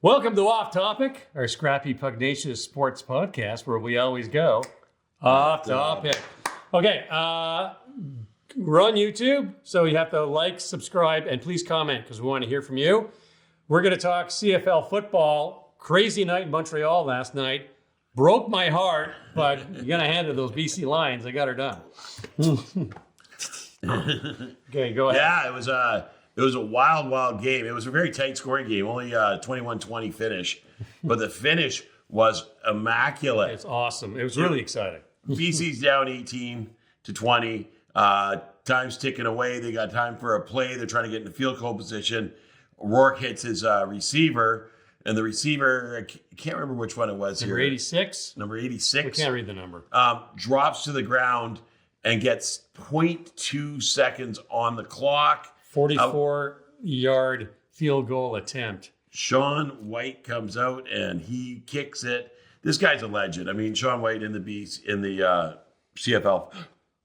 Welcome to Off Topic, our scrappy, pugnacious sports podcast where we always go off topic. Okay, we're on YouTube, so you have to like, subscribe, and please comment because we want to hear from you. We're going to talk CFL football. Crazy night in Montreal last night. Broke my heart, but you got to hand it those BC Lions. They got her done. Okay, go ahead. Yeah, it was a wild game. It was a very tight scoring game, only 21-20 finish. But the finish was immaculate. It's awesome. It was really exciting. BC's down 18-20. Time's ticking away. They got time for a play. They're trying to get into field goal position. Rourke hits his receiver. And the receiver, I can't remember which one it was Number here. 86? Number 86. We can't read the number. Drops to the ground and gets 0.2 seconds on the clock. 44-yard field goal attempt. Sean White comes out and he kicks it. This guy's a legend. I mean, Sean White in the CFL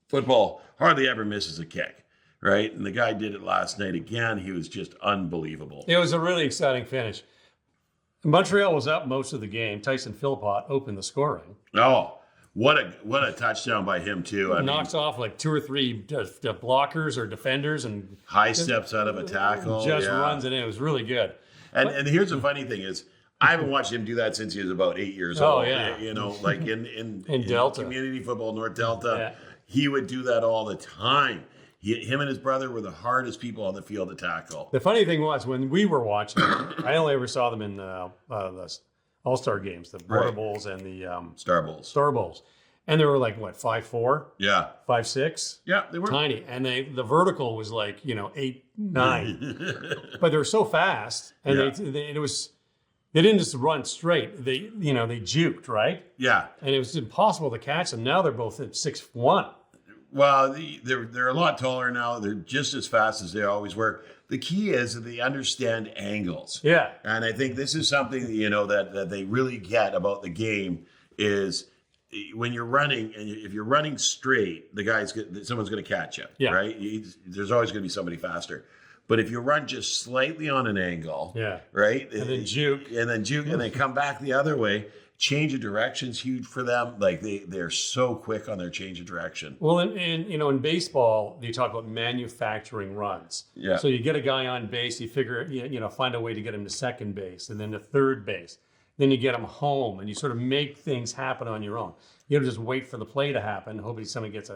football hardly ever misses a kick, right? And the guy did it last night again. He was just unbelievable. It was a really exciting finish. Montreal was up most of the game. Tyson Philpott opened the scoring. Oh, what a touchdown by him too. I Knocks mean, off like two or three blockers or defenders and high steps out of a tackle. just runs it in. It was really good. And here's the funny thing is, I haven't watched him do that since he was about 8 years old. Oh, yeah. You know, like in Delta. community football, North Delta, Yeah. he would do that all the time. Him and his brother were the hardest people on the field to tackle. The funny thing was when we were watching, I only ever saw them in the All-Star games, the Border Right. Bowls and the Star Bowls. Star Bowls. And they were like, what, 5'4", Yeah. 5'6"? Yeah, they were. Tiny. And the vertical was like, 8, 9. But they were so fast. And they didn't just run straight. They juked, right? Yeah. And it was impossible to catch them. Now they're both at 6'1". Well, they're a lot taller now. They're just as fast as they always were. The key is that they understand angles. Yeah. And I think this is something that they really get about the game is when you're running, and if you're running straight, someone's going to catch you, Yeah. right? There's always going to be somebody faster. But if you run just slightly on an angle, Yeah. right? And then juke. And then come back the other way, change of direction's huge for them. Like they're so quick on their change of direction. Well, in baseball, they talk about manufacturing runs. Yeah. So you get a guy on base, you figure, find a way to get him to second base and then to third base. Then you get him home and you sort of make things happen on your own. You don't just wait for the play to happen. Hopefully somebody gets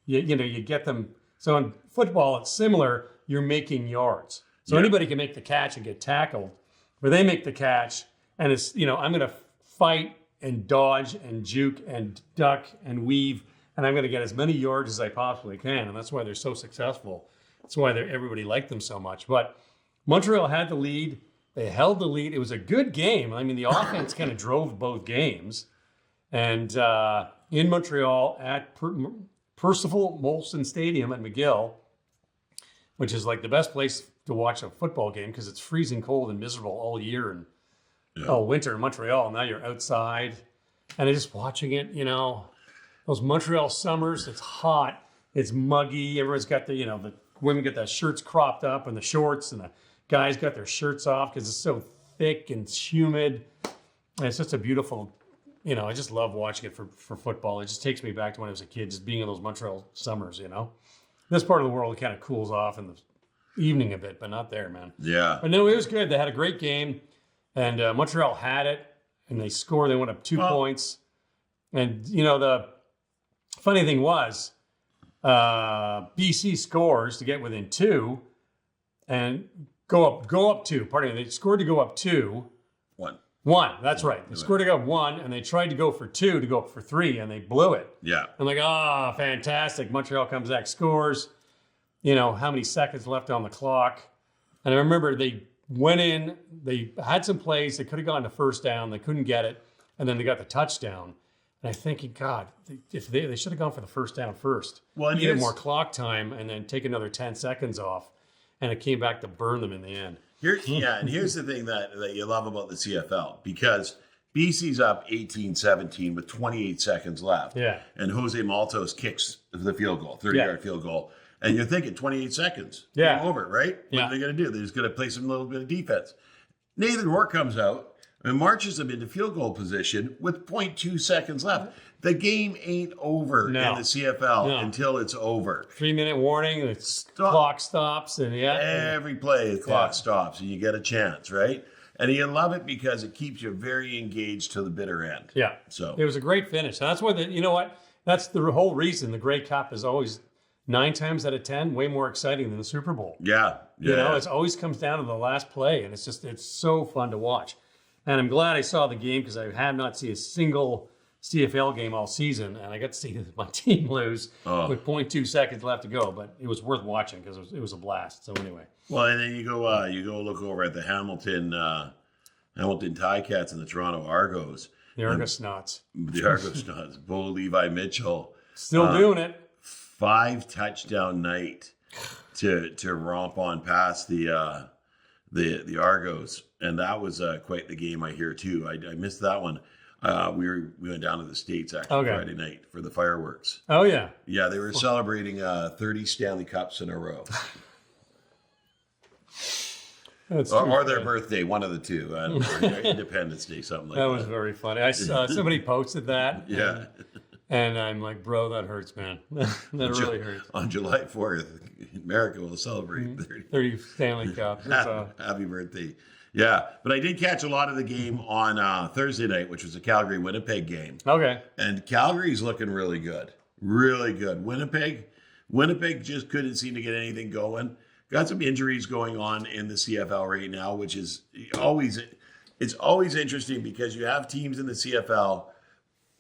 you get them. So in football, it's similar. You're making yards. So anybody can make the catch and get tackled, where they make the catch and it's, I'm going to fight and dodge and juke and duck and weave, and I'm going to get as many yards as I possibly can, and that's why they're so successful. That's why everybody liked them so much. But Montreal had the lead. They held the lead. It was a good game. I mean, the offense kind of drove both games. And in Montreal at Percival Molson Stadium at McGill, which is like the best place to watch a football game because it's freezing cold and miserable all year and all winter in Montreal. Now you're outside and just watching it, those Montreal summers, it's hot, it's muggy. Everyone's got the women get their shirts cropped up and the shorts, and the guys got their shirts off because it's so thick and humid. And it's just a beautiful, I just love watching it for football. It just takes me back to when I was a kid, just being in those Montreal summers, This part of the world kind of cools off in the evening a bit, but not there, man. Yeah. But no, it was good. They had a great game. And Montreal had it, and they scored. They went up 2 points. And, the funny thing was, BC scores to get within 2 and go up 2. Pardon me. They scored to go up 2. 1. That's right. They scored to go up 1, and they tried to go for 2 to go up for 3, and they blew it. Yeah. I'm like, fantastic. Montreal comes back, scores. How many seconds left on the clock. And I remember they went in, they had some plays, they could have gotten to first down, they couldn't get it, and then they got the touchdown. And I'm thinking, God, if they should have gone for the first down first. Well, and needed more clock time and then take another 10 seconds off. And it came back to burn them in the end. And here's the thing that you love about the CFL, because BC's up 18-17 with 28 seconds left. Yeah. And Jose Maltos kicks the field goal, 30-yard field goal. And you're thinking 28 seconds. Yeah. Game over, right? What Yeah. are they going to do? They're just going to play some little bit of defense. Nathan Rourke comes out and marches them into field goal position with 0.2 seconds left. The game ain't over in the CFL until it's over. 3-minute warning, clock stops, and every play the clock stops, and you get a chance, right? And you love it because it keeps you very engaged to the bitter end. Yeah. So it was a great finish. And that's why, you know what? That's the whole reason the Grey Cup is always 9 times out of 10 way more exciting than the Super Bowl. Yeah. You know, it always comes down to the last play, and it's so fun to watch. And I'm glad I saw the game because I have not seen a single CFL game all season, and I got to see my team lose with 0.2 seconds left to go. But it was worth watching because it was a blast. So anyway. Well, and then you go look over at the Hamilton Ticats and the Toronto Argos. The Argosnauts. The Argosnauts. Bo Levi Mitchell. Still doing it. 5 touchdown night to romp on past the Argos, and that was quite the game. I hear too. I missed that one. We went down to the States actually Friday night for the fireworks. Oh yeah, yeah. They were celebrating 30 Stanley Cups in a row, or their birthday, one of the two, or Independence Day, something like that. That was very funny. I saw somebody posted that. Yeah. And I'm like, bro, that hurts, man. That really hurts. On July 4th, America will celebrate 30 Stanley Cups. Happy birthday. Yeah, but I did catch a lot of the game on Thursday night, which was a Calgary-Winnipeg game. Okay. And Calgary's looking really good. Really good. Winnipeg just couldn't seem to get anything going. Got some injuries going on in the CFL right now, which is always interesting because you have teams in the CFL,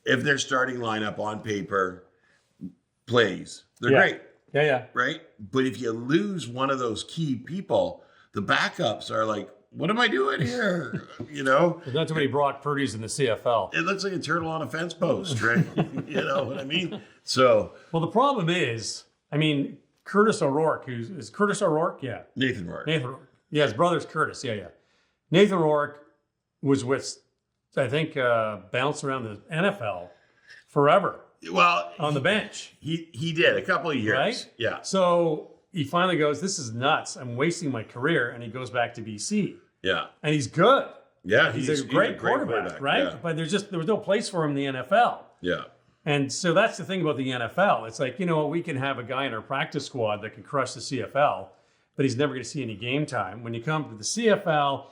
if their starting lineup on paper plays, they're great. Yeah. Right? But if you lose one of those key people, the backups are like, what am I doing here? You know? There's not too many Brock Purdy's in the CFL. It looks like a turtle on a fence post, right? You know what I mean? So. Well, the problem is, Curtis O'Rourke, is Curtis O'Rourke? Yeah. Nathan Rourke. Yeah, his brother's Curtis. Yeah. Nathan Rourke was with, I think, bounced around the NFL forever. Well, on the bench. He did a couple of years. Right? Yeah. So he finally goes, this is nuts. I'm wasting my career. And he goes back to BC. Yeah. And he's good. Yeah. He's a great quarterback, right? Yeah. But there was no place for him in the NFL. Yeah. And so that's the thing about the NFL. It's like, we can have a guy in our practice squad that can crush the CFL, but he's never going to see any game time. When you come to the CFL,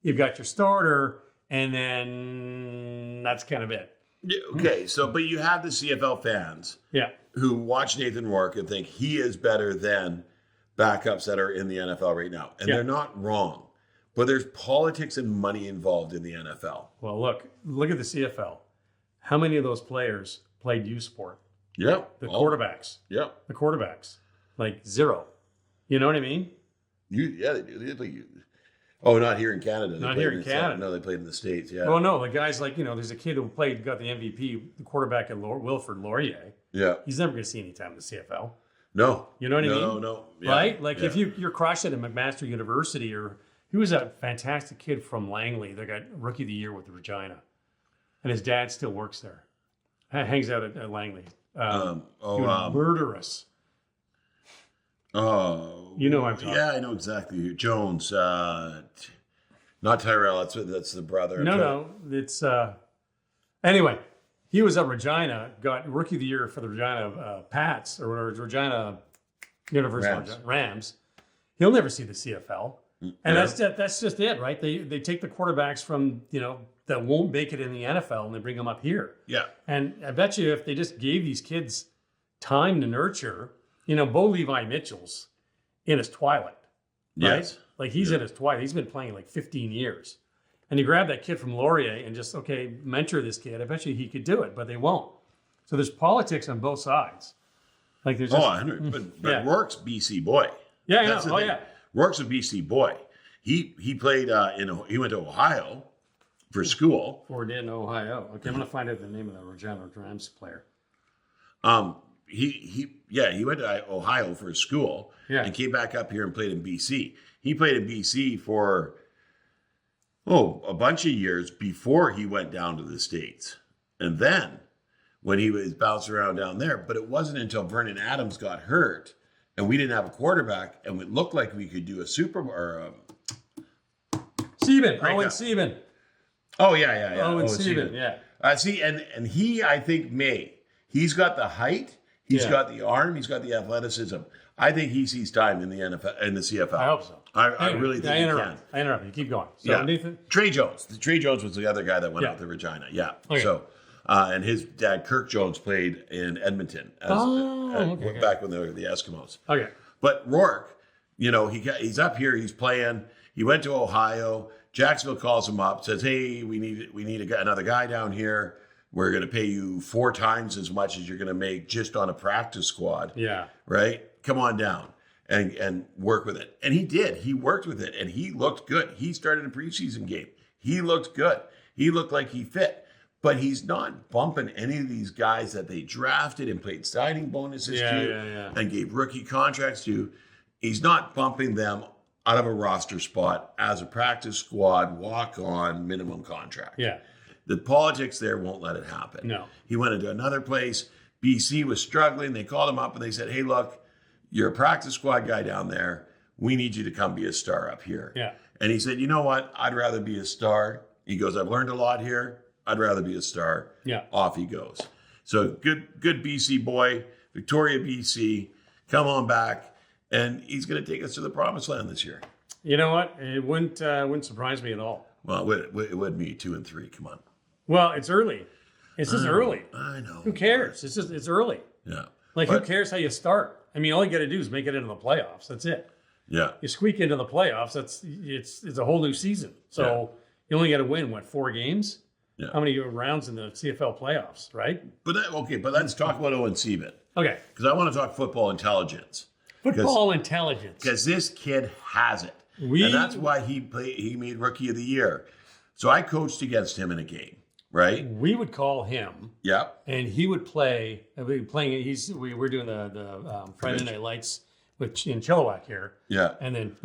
you've got your starter, and then that's kind of it. Yeah, okay, but you have the CFL fans who watch Nathan Rourke and think he is better than backups that are in the NFL right now. And they're not wrong. But there's politics and money involved in the NFL. Well, look at the CFL. How many of those players played U Sport? Yeah. The quarterbacks. Yeah. The quarterbacks. Like 0. You know what I mean? They do. Oh, not here in Canada. Not here in Canada. No, they played in the States, yeah. Well, no, the guys like, there's a kid who got the MVP, the quarterback at Wilfrid Laurier. Yeah. He's never going to see any time in the CFL. No. You know what I mean? No. Yeah. Right? Like if you're crushed at a McMaster University, or he was a fantastic kid from Langley that got Rookie of the Year with Regina. And his dad still works there. Hangs out at Langley. Murderous. Oh, you know what I'm talking. Yeah, I know exactly who. Jones, not Tyrell. That's the brother. No, it's anyway. He was at Regina, got Rookie of the Year for the Regina Pats or Regina University Rams. He'll never see the CFL, and that's just it, right? They take the quarterbacks from that won't make it in the NFL and they bring them up here. Yeah, and I bet you if they just gave these kids time to nurture. Bo Levi Mitchell's in his twilight, right? Yes. Like he's in his twilight. He's been playing like 15 years. And you grab that kid from Laurier and just, mentor this kid. I bet you he could do it, but they won't. So there's politics on both sides. Like there's but Rourke's BC boy. Yeah, I know. Yeah. Rourke's a BC boy. He played he went to Ohio for school. Ford in Ohio. Okay, I'm going to find out the name of the Regina Rams player. He went to Ohio for his school and came back up here and played in BC. He played in BC for a bunch of years before he went down to the States. And then when he was bouncing around down there, but it wasn't until Vernon Adams got hurt and we didn't have a quarterback and it looked like we could do a Sieben. Great Owen guy. Sieben. Oh yeah. Owen Steven. Sieben. Yeah. See, and he, I think, he's got the height, he's Yeah. got the arm, he's got the athleticism. I think he sees time in the NFL, in the CFL. I hope so. I really think he can. I interrupt you. Keep going. So, Yeah. Nathan? Trey Jones. Trey Jones was the other guy that went Yeah. out to Regina. Yeah. Okay. So, and his dad, Kirk Jones, played in Edmonton Okay. back when they were the Eskimos. Okay. But Rourke, he's up here, he's playing. He went to Ohio. Jacksonville calls him up, says, "Hey, we need another guy down here. We're going to pay you 4 times as much as you're going to make just on a practice squad. Yeah. Right? Come on down and work with it." And he did. He worked with it, and he looked good. He started a preseason game. He looked good. He looked like he fit. But he's not bumping any of these guys that they drafted and paid signing bonuses to and gave rookie contracts to. He's not bumping them out of a roster spot as a practice squad, walk-on, minimum contract. Yeah. The politics there won't let it happen. No. He went into another place. BC was struggling. They called him up and they said, "Hey, look, you're a practice squad guy down there. We need you to come be a star up here." Yeah. And he said, "You know what? I'd rather be a star." He goes, "I've learned a lot here. I'd rather be a star." Yeah. Off he goes. So good BC boy, Victoria, BC. Come on back. And he's going to take us to the promised land this year. You know what? It wouldn't surprise me at all. Well, it would be 2 and 3. Come on. Well, it's early. It's just early. I know. Who cares? It's early. Yeah. Like, who cares how you start? I mean, all you got to do is make it into the playoffs. That's it. Yeah. You squeak into the playoffs. It's a whole new season. So you only got to win 4 games? Yeah. How many rounds in the CFL playoffs? Right? But let's talk about Owen Sieben, Okay. because I want to talk football intelligence. Football intelligence. Because this kid has it, and that's why he made Rookie of the Year. So I coached against him in a game, right? We would call him, Yep. and he would play. We're doing the Friday Night Lights in Chilliwack here. Yeah. And then,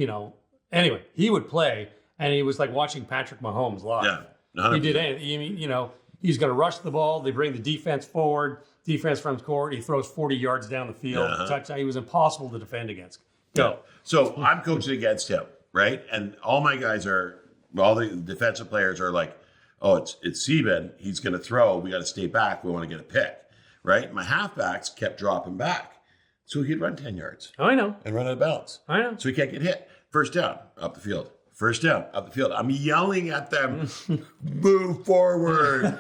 anyway, he would play, and he was like watching Patrick Mahomes live. Yeah. 100%. He did anything. He's going to rush the ball. They bring the defense forward. Defense from court. He throws 40 yards down the field. Touchdown. He was impossible to defend against. Go. So I'm coaching against him, right? And all my guys all the defensive players are like, "Oh, it's Sieben. He's going to throw. We got to stay back. We want to get a pick," right? My halfbacks kept dropping back, so he'd run 10 yards I know. and run out of bounds. I know. So he can't get hit. First down, up the field. First down, up the field. I'm yelling at them, "Move forward."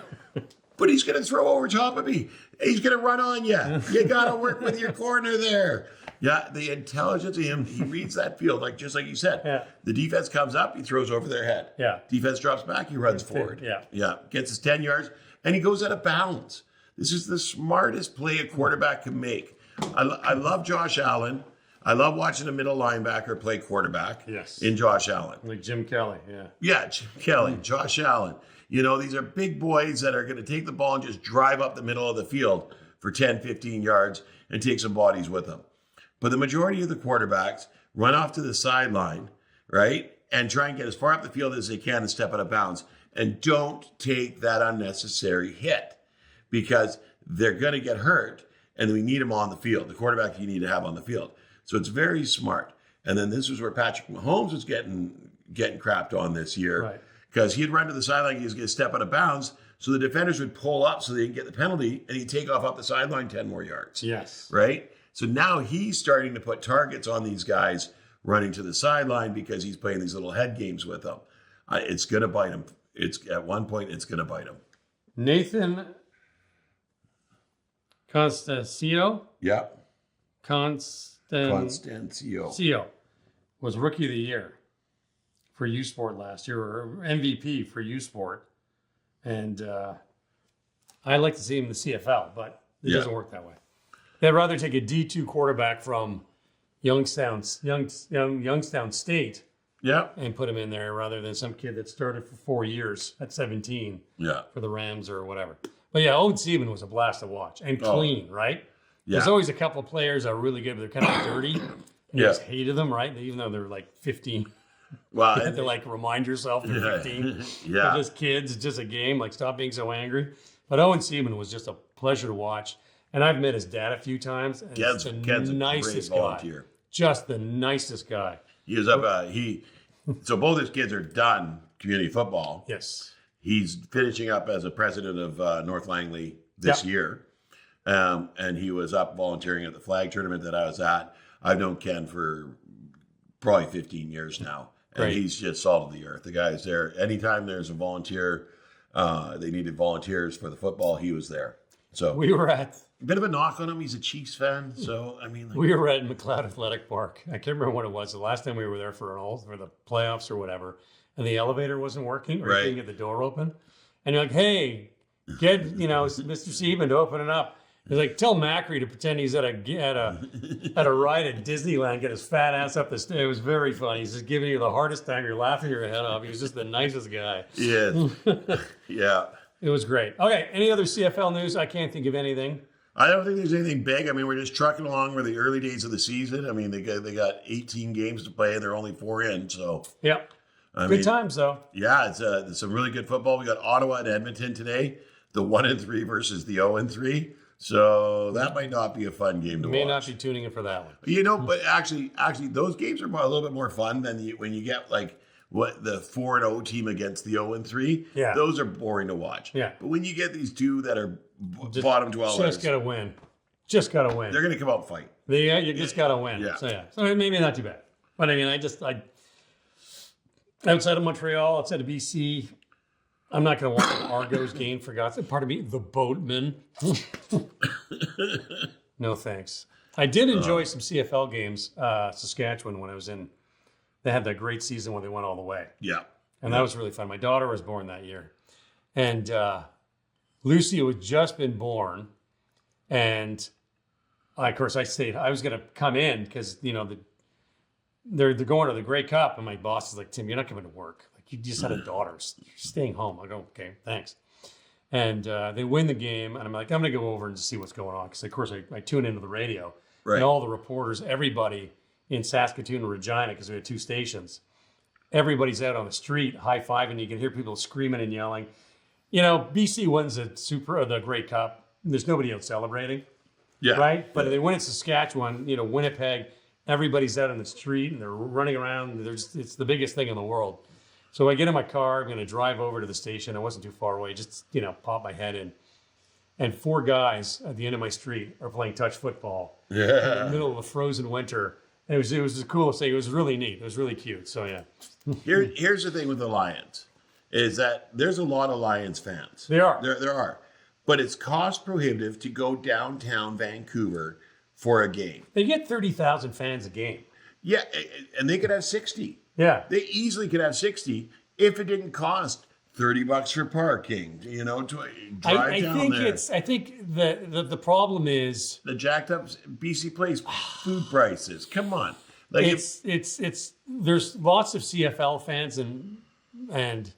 But he's going to throw over top of me. He's going to run on you. You got to work with your corner there. Yeah, the intelligence of him, he reads that field, just like you said. Yeah. The defense comes up, he throws over their head. Yeah. Defense drops back, he runs forward. Yeah. Yeah, gets his 10 yards, and he goes out of bounds. This is the smartest play a quarterback can make. I love Josh Allen. I love watching a middle linebacker play quarterback. Yes. In Josh Allen. Like Jim Kelly. Yeah. Yeah, Jim Kelly, Josh Allen. These are big boys that are going to take the ball and just drive up the middle of the field for 10, 15 yards and take some bodies with them. But the majority of the quarterbacks run off to the sideline, right? And try and get as far up the field as they can and step out of bounds. And don't take that unnecessary hit, because they're going to get hurt and we need them on the field. The quarterback you need to have on the field. So it's very smart. And then this is where Patrick Mahomes was getting crapped on this year. Right. Because he'd run to the sideline, he was going to step out of bounds, so the defenders would pull up so they can get the penalty, and he'd take off up the sideline 10 more yards. Yes. Right? So now he's starting to put targets on these guys running to the sideline because he's playing these little head games with them. It's going to bite him. At one point, it's going to bite him. Nathan Constancio? Yeah. Constancio Constancio. was Rookie of the Year for U Sport last year, or MVP for U Sport. And I'd like to see him in the CFL, but it doesn't work that way. They'd rather take a D2 quarterback from Youngstown State Yeah. and put him in there rather than some kid that started for 4 years at 17 Yeah. for the Rams or whatever. But yeah, Owen Sieben was a blast to watch and clean, right? Yeah. There's always a couple of players that are really good, but they're kind of dirty. And you just hated them, right? Even though they're like 15. Well, You have to like remind yourself they're 15. Yeah. They're just kids. It's just a game. Like, stop being so angry. But Owen Sieben was just a pleasure to watch. And I've met his dad a few times. And Ken's he's the a great nicest guy. volunteer. Just the nicest guy. He was up. He So both his kids are done community football. Yes. He's finishing up as a president of North Langley this year. And he was up volunteering at the flag tournament that I was at. I've known Ken for probably 15 years now. And Great. he's just salt of the earth. The guy's there. Anytime there's a volunteer, they needed volunteers for the football, he was there. So We were at a bit of a knock on him. He's a Chiefs fan. So, I mean, like, We were at McLeod Athletic Park. I can't remember what it was. The last time we were there for the playoffs or whatever, and the elevator wasn't working, or Right. you couldn't get the door open. And you're like, "Hey, get Mr. Seaman to open it up." He's like, "Tell Macri to pretend he's at a ride at Disneyland, get his fat ass up the stairs." It was very funny. He's just giving you the hardest time. You're laughing your head off. He was just the nicest guy. yeah. Yeah. It was great. Okay, any other CFL news? I can't think of anything. I don't think there's anything big. I mean, we're just trucking along with the early days of the season. I mean, they got 18 games to play. They're only 4 in. So, Yep. I Good mean, times though. yeah, it's some really good football. We got Ottawa and Edmonton today, the 1-3 versus the 0-3. So that might not be a fun game to You may watch. not be tuning in for that one. You know, but actually, those games are a little bit more fun than when you get like what the 4-0 team against the 0-3. Yeah. Those are boring to watch. Yeah. But when you get these two that are bottom 12, Just gotta win. Just gotta win. they're going to come out and fight. You just gotta win. Yeah. So maybe not too bad. But I mean, I outside of Montreal, outside of BC, I'm not gonna watch an Argos game for God's sake. Pardon me, the Boatmen. No thanks. I did enjoy some CFL games, Saskatchewan when I was in. They had that great season where they went all the way. Yeah. And that was really fun. My daughter was born that year. And Lucy had just been born. And of course, I was going to come in because, they're going to the Grey Cup. And my boss is like, "Tim, you're not coming to work. Like, you just had a daughter. You're staying home." I go, "Okay, thanks." And they win the game. And I'm like, I'm going to go over and see what's going on. Because, of course, I tune into the radio. Right. And all the reporters, everybody in Saskatoon and Regina, because we had 2 stations, everybody's out on the street high-fiving. You can hear people screaming and yelling. BC wins the Grey Cup. There's nobody out celebrating, Yeah. right? But they win in Saskatchewan, Winnipeg, everybody's out on the street and they're running around. It's the biggest thing in the world. So I get in my car, I'm going to drive over to the station. I wasn't too far away, just, pop my head in. And 4 guys at the end of my street are playing touch football in the middle of a frozen winter. And it was the coolest thing. It was really neat. It was really cute. So, yeah. Here's the thing with the Lions is that there's a lot of Lions fans. There are. There are. But it's cost prohibitive to go downtown Vancouver for a game. They get 30,000 fans a game. Yeah, and they could have 60. Yeah. They easily could have 60 if it didn't cost $30 for parking, to drive down there. I think the problem is The jacked up BC Place food prices. Come on. Like it's there's lots of CFL fans and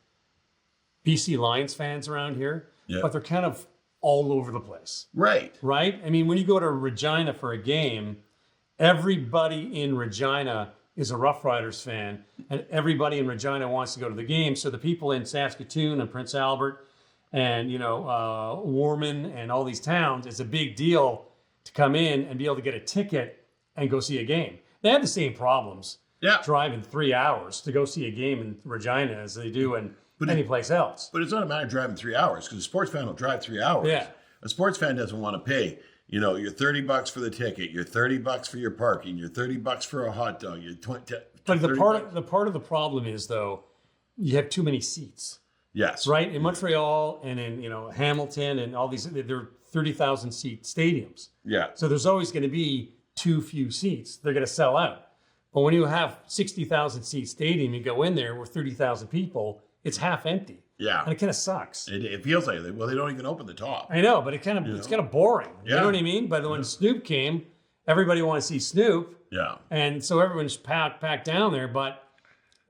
BC Lions fans around here, Yeah. but they're kind of all over the place, right. right? I mean, when you go to Regina for a game, everybody in Regina is a Rough Riders fan, and everybody in Regina wants to go to the game. So the people in Saskatoon and Prince Albert and Warman and all these towns, it's a big deal to come in and be able to get a ticket and go see a game. They have the same problems Yeah. driving 3 hours to go see a game in Regina as they do in any place else. But it's not a matter of driving 3 hours because a sports fan will drive 3 hours. Yeah. A sports fan doesn't want to pay. Your $30 for the ticket, your $30 for your parking, your $30 for a hot dog, your 20. But the $30. part of the problem is though, you have too many seats, Yes. right? In Montreal and in Hamilton and all these, they're 30,000 seat stadiums. Yeah. So there's always going to be too few seats. They're going to sell out. But when you have 60,000 seat stadium, you go in there with 30,000 people, it's half empty. Yeah. And it kind of sucks. It feels like they don't even open the top. I know, but it's kind of boring. You Yeah. know what I mean? But when Snoop came, everybody wanted to see Snoop. Yeah. And so everyone's packed down there, but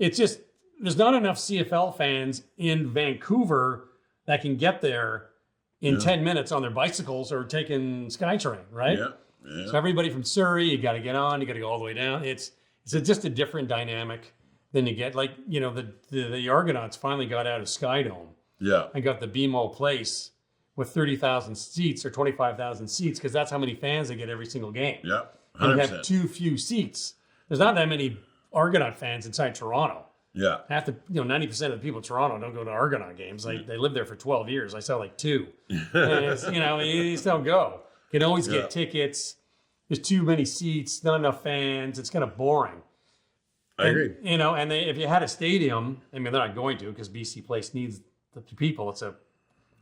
it's just, there's not enough CFL fans in Vancouver that can get there in 10 minutes on their bicycles or taking SkyTrain, right? Yeah. Yeah. So everybody from Surrey, you got to get on, you got to go all the way down. It's just a different dynamic than you get. Like, the Argonauts finally got out of Skydome Yeah. and got the BMO Place with 30,000 seats or 25,000 seats because that's how many fans they get every single game. Yeah. And you 100%. have too few seats. There's not that many Argonaut fans inside Toronto. Yeah. Half the 90% of the people in Toronto don't go to Argonaut games. They lived there for 12 years. I saw like 2. And it's, you just don't go. You can always get tickets. There's too many seats, not enough fans. It's kind of boring. I agree. And if you had a stadium, I mean, they're not going to because BC Place needs the people. It's a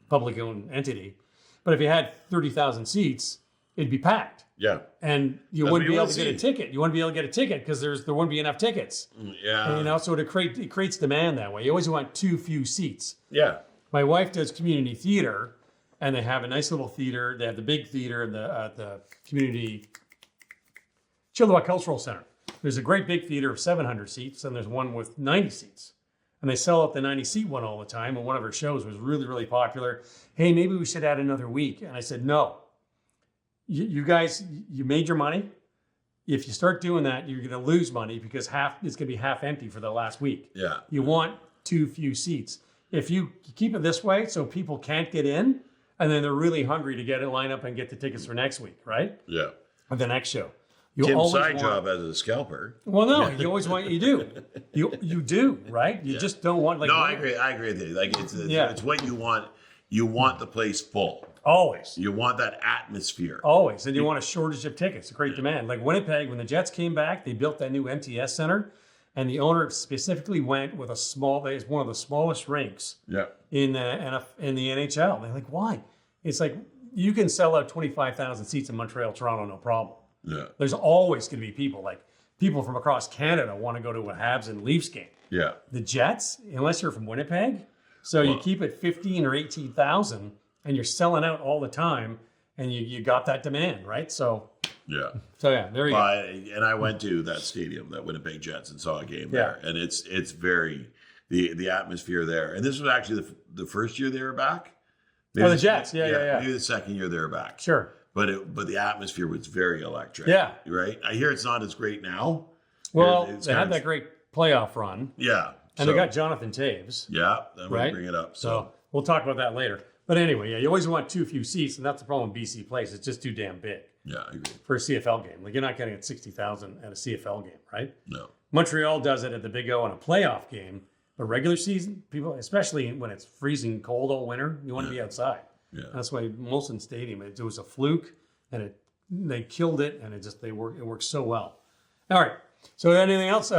public owned entity. But if you had 30,000 seats, it'd be packed. Yeah. And you That's wouldn't what be you able wanna to get a see. ticket. You wouldn't be able to get a ticket because there wouldn't be enough tickets. Yeah. And, so it creates demand that way. You always want too few seats. Yeah. My wife does community theater, and they have a nice little theater. They have the big theater in the community Chilliwack Cultural Center. There's a great big theater of 700 seats, and there's one with 90 seats. And they sell out the 90-seat one all the time. And one of her shows was really, really popular. Hey, maybe we should add another week. And I said, no. You guys, you made your money. If you start doing that, you're going to lose money because it's going to be half empty for the last week. Yeah. You want too few seats. If you keep it this way so people can't get in, and then they're really hungry to get a line up and get the tickets for next week, right? Yeah. Or the next show. Tim's side job as a scalper. Well, no, you always want you do. You do, right? You just don't want like. No, I agree. I agree with you. Like it's what you want. You want the place full. Always. You want that atmosphere. Always. And you want a shortage of tickets, a great demand. Like Winnipeg, when the Jets came back, they built that new MTS Center, and the owner specifically went with it's one of the smallest rinks Yeah. in the NHL. They're like, why? It's like you can sell out 25,000 seats in Montreal, Toronto, no problem. Yeah. There's always going to be people from across Canada want to go to a Habs and Leafs game. Yeah. The Jets, unless you're from Winnipeg, so you keep it 15 or 18,000, and you're selling out all the time, and you got that demand, right? So Yeah. yeah, there you go. And I went to that stadium, that Winnipeg Jets, and saw a game there, and it's very the atmosphere there. And this was actually the first year they were back. The Jets, yeah. Maybe the second year they were back. Sure. But the atmosphere was very electric. Yeah. Right. I hear it's not as great now. Well, It's they kind had of- that great playoff run, Yeah. and they got Jonathan Taves. Yeah. I'm right? gonna bring it up. So we'll talk about that later. But anyway, you always want too few seats, and that's the problem with BC Place. It's just too damn big yeah, I agree. for a CFL game. Like you're not getting at 60,000 at a CFL game, right? No. Montreal does it at the Big O in a playoff game, but regular season, people, especially when it's freezing cold all winter, you want to be outside. Yeah. That's why Molson Stadium, it was a fluke, and they killed it, and it works so well. All right. So anything else?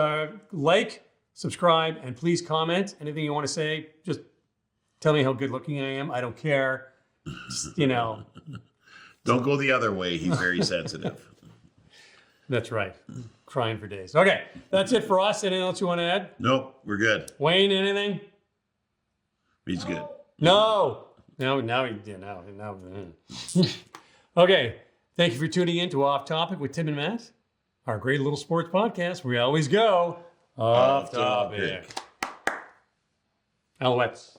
Like, subscribe, and please comment. Anything you want to say, just tell me how good looking I am. I don't care. Just, Don't go the other way. He's very sensitive. That's right. Crying for days. Okay. That's it for us. Anything else you want to add? Nope, we're good. Wayne, anything? He's good. No. No. Okay. Thank you for tuning in to Off Topic with Tim and Matt, our great little sports podcast where we always go off topic. Alouettes.